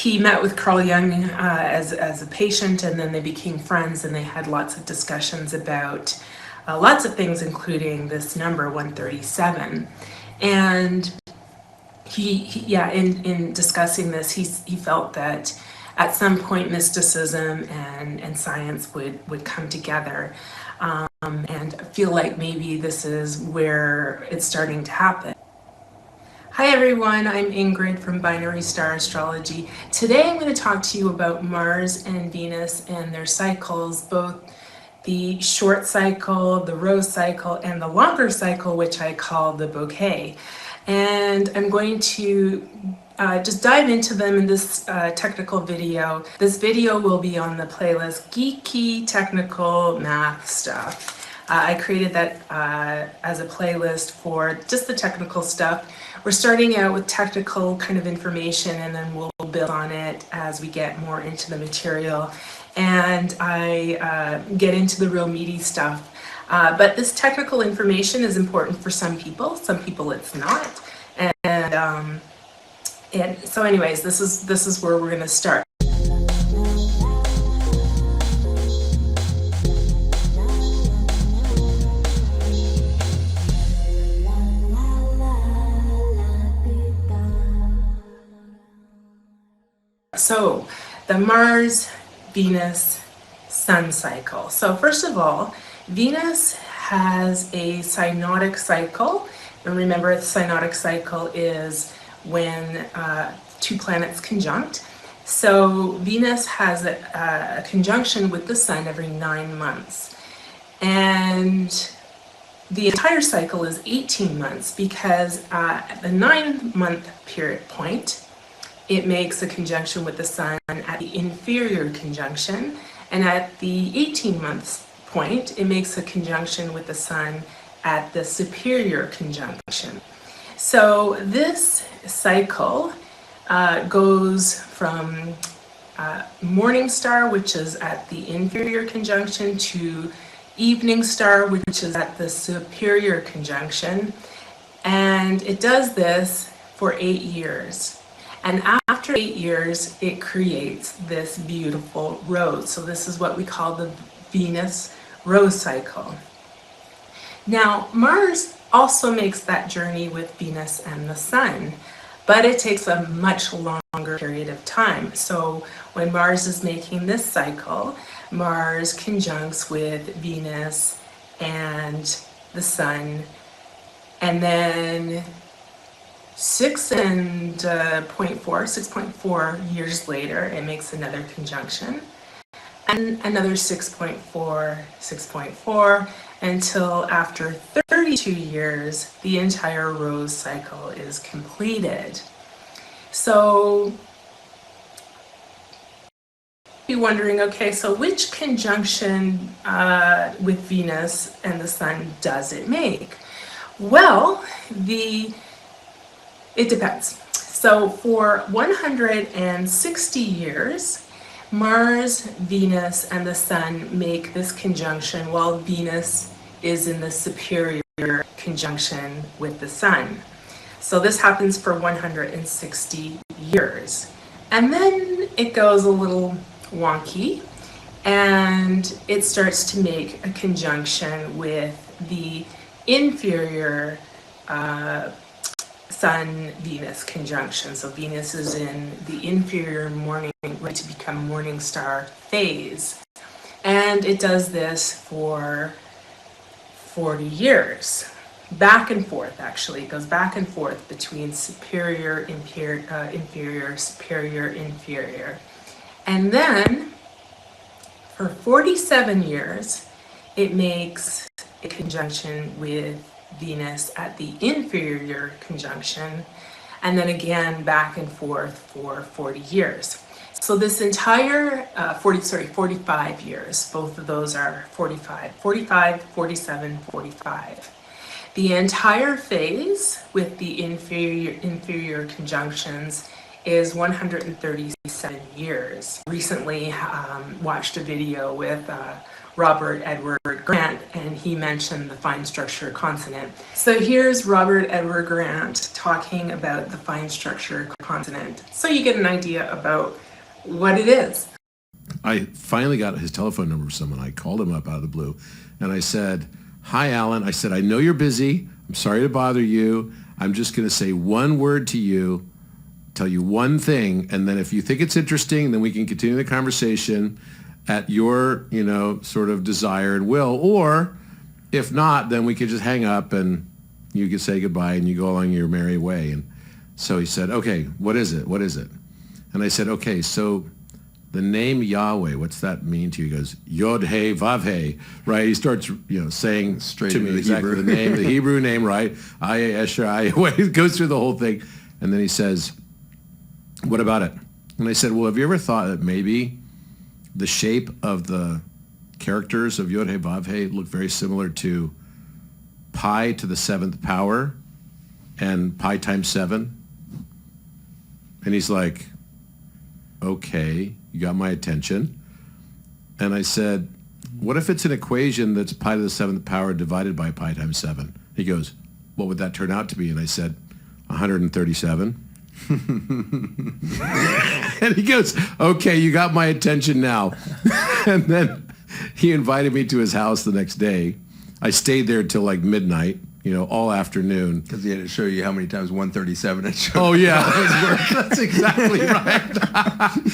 he met with Carl Jung as a patient, and then they became friends, and they had lots of discussions about lots of things, including this number 137. And in discussing this, he felt that at some point mysticism and science would come together, and feel like maybe this is where it's starting to happen. Hi everyone, I'm Ingrid from Binary Star Astrology. Today I'm going to talk to you about Mars and Venus and their cycles, both the short cycle, the rose cycle, and the longer cycle, which I call the bouquet. And I'm going to just dive into them in this technical video. This video will be on the playlist Geeky Technical Math Stuff. I created that as a playlist for just the technical stuff. We're starting out with technical kind of information, and then we'll build on it as we get more into the material. And I get into the real meaty stuff. But this technical information is important for some people it's not. And so anyways, this is where we're going to start. So the Mars, Venus, Sun cycle. So first of all, Venus has a synodic cycle. And remember, the synodic cycle is when two planets conjunct. So Venus has a conjunction with the Sun every 9 months. And the entire cycle is 18 months because at the 9-month period point, it makes a conjunction with the Sun at the inferior conjunction, and at the 18 months point, it makes a conjunction with the Sun at the superior conjunction. So this cycle goes from morning star, which is at the inferior conjunction, to evening star, which is at the superior conjunction, and it does this for 8 years. And after 8 years, it creates this beautiful rose. So this is what we call the Venus rose cycle. Now, Mars also makes that journey with Venus and the Sun, but it takes a much longer period of time. So when Mars is making this cycle, Mars conjuncts with Venus and the Sun, and then 6.4 years later, it makes another conjunction, and another 6.4, until after 32 years, the entire rose cycle is completed. So you're wondering, okay, so which conjunction with Venus and the Sun does it make? Well, it depends. So for 160 years, Mars, Venus, and the Sun make this conjunction while Venus is in the superior conjunction with the Sun. So this happens for 160 years. And then it goes a little wonky, and it starts to make a conjunction with the inferior Sun-Venus conjunction. So Venus is in the inferior morning, ready to become morning star phase. And it does this for 40 years. Back and forth, actually. It goes back and forth between superior, inferior, superior, inferior. And then for 47 years, it makes a conjunction with Venus at the inferior conjunction, and then again back and forth for 40 years. So this entire 45 years, both of those are 45, 47, 45. The entire phase with the inferior conjunctions is 137 years. Recently watched a video with Robert Edward Grant, and he mentioned the fine structure consonant. So here's Robert Edward Grant talking about the fine structure consonant, so you get an idea about what it is. I finally got his telephone number from someone. I called him up out of the blue, and I said, "Hi, Alan." I said, "I know you're busy. I'm sorry to bother you. I'm just going to say one word to you, tell you one thing, and then if you think it's interesting, then we can continue the conversation at your, sort of desire and will. Or if not, then we could just hang up and you could say goodbye and you go along your merry way." And so he said, "Okay, what is it? What is it?" And I said, "Okay, so the name Yahweh, what's that mean to you?" He goes, Yod He Vav He, right? He starts, saying straight to me exactly the name, the Hebrew name, right? Aye, Esher, Aye. He goes through the whole thing. And then he says, "What about it?" And I said, "Well, have you ever thought that maybe the shape of the characters of Yod He Vav He look very similar to pi to the 7th power and pi times 7? And he's like, "Okay, you got my attention." And I said, "What if it's an equation that's pi to the 7th power divided by pi times 7? He goes, "What would that turn out to be?" And I said, 137. And he goes, "Okay, you got my attention now." And then he invited me to his house the next day. I stayed there till like midnight, all afternoon. Because he had to show you how many times 137 had shown. Oh, yeah. That's exactly right.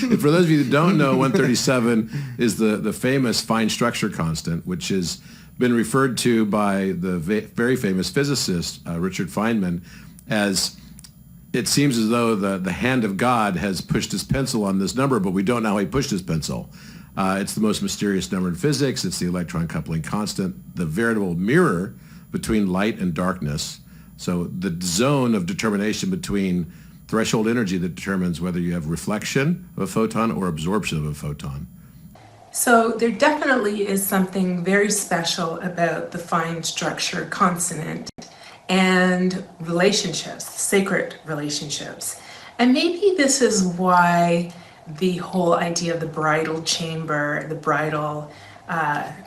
And for those of you that don't know, 137 is the famous fine structure constant, which has been referred to by the very famous physicist, Richard Feynman, as it seems as though the hand of God has pushed his pencil on this number, but we don't know how he pushed his pencil. It's the most mysterious number in physics. It's the electron coupling constant, the veritable mirror between light and darkness. So the zone of determination between threshold energy that determines whether you have reflection of a photon or absorption of a photon. So there definitely is something very special about the fine structure consonant and relationships, sacred relationships. And maybe this is why the whole idea of the bridal chamber, the bridal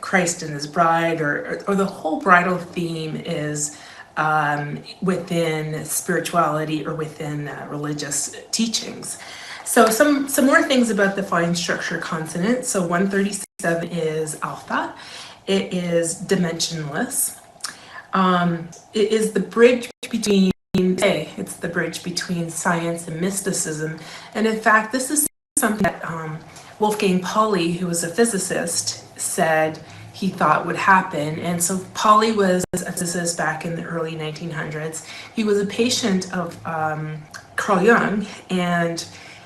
Christ and his bride, or the whole bridal theme is within spirituality or within religious teachings. So some more things about the fine structure consonant. So 137 is alpha. It is dimensionless. It is the bridge between, it's the bridge between science and mysticism. And in fact, this is something that Wolfgang Pauli, who was a physicist, said he thought would happen. And so Pauli was a physicist back in the early 1900s. He was a patient of Carl Jung, and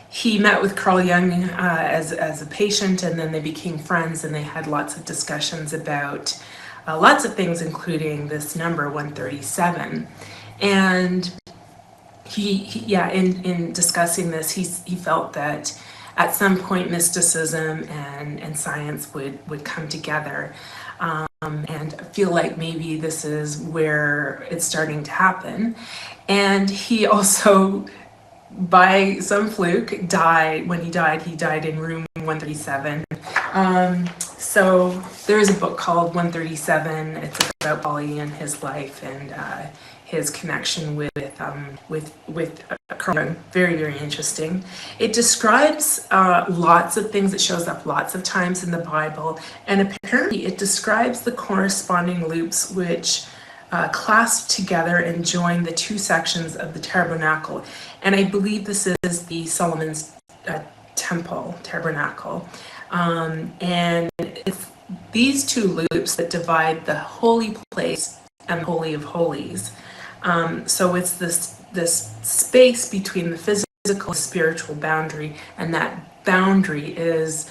he met with Carl Jung as a patient, and then they became friends, and they had lots of discussions about lots of things, including this number 137. And in discussing this, he felt that at some point mysticism and science would come together, and feel like maybe this is where it's starting to happen. And he also, by some fluke, died. When he died in room 137. So there is a book called 137. It's about Pauli and his life and his connection with Carl Jung. Very, very interesting. It describes lots of things. It shows up lots of times in the Bible, and apparently it describes the corresponding loops which clasp together and join the two sections of the tabernacle. And I believe this is the Solomon's temple tabernacle. And it's these two loops that divide the holy place and the Holy of Holies. So it's this space between the physical and spiritual boundary, and that boundary is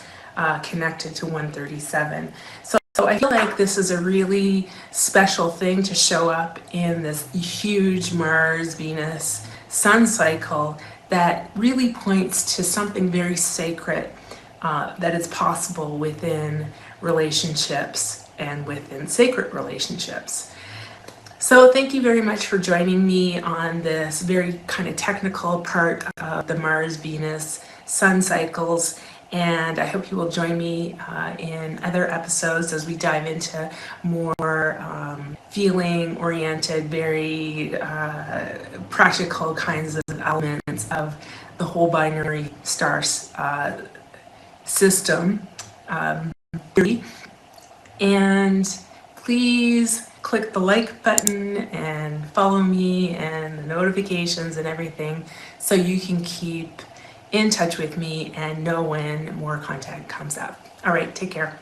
connected to 137. So I feel like this is a really special thing to show up in this huge Mars, Venus, Sun cycle that really points to something very sacred that is possible within relationships and within sacred relationships. So thank you very much for joining me on this very kind of technical part of the Mars, Venus, Sun cycles. And I hope you will join me in other episodes as we dive into more feeling-oriented, very practical kinds of elements of the whole binary star system theory. And please click the like button and follow me and the notifications and everything so you can keep in touch with me and know when more content comes up. All right, take care.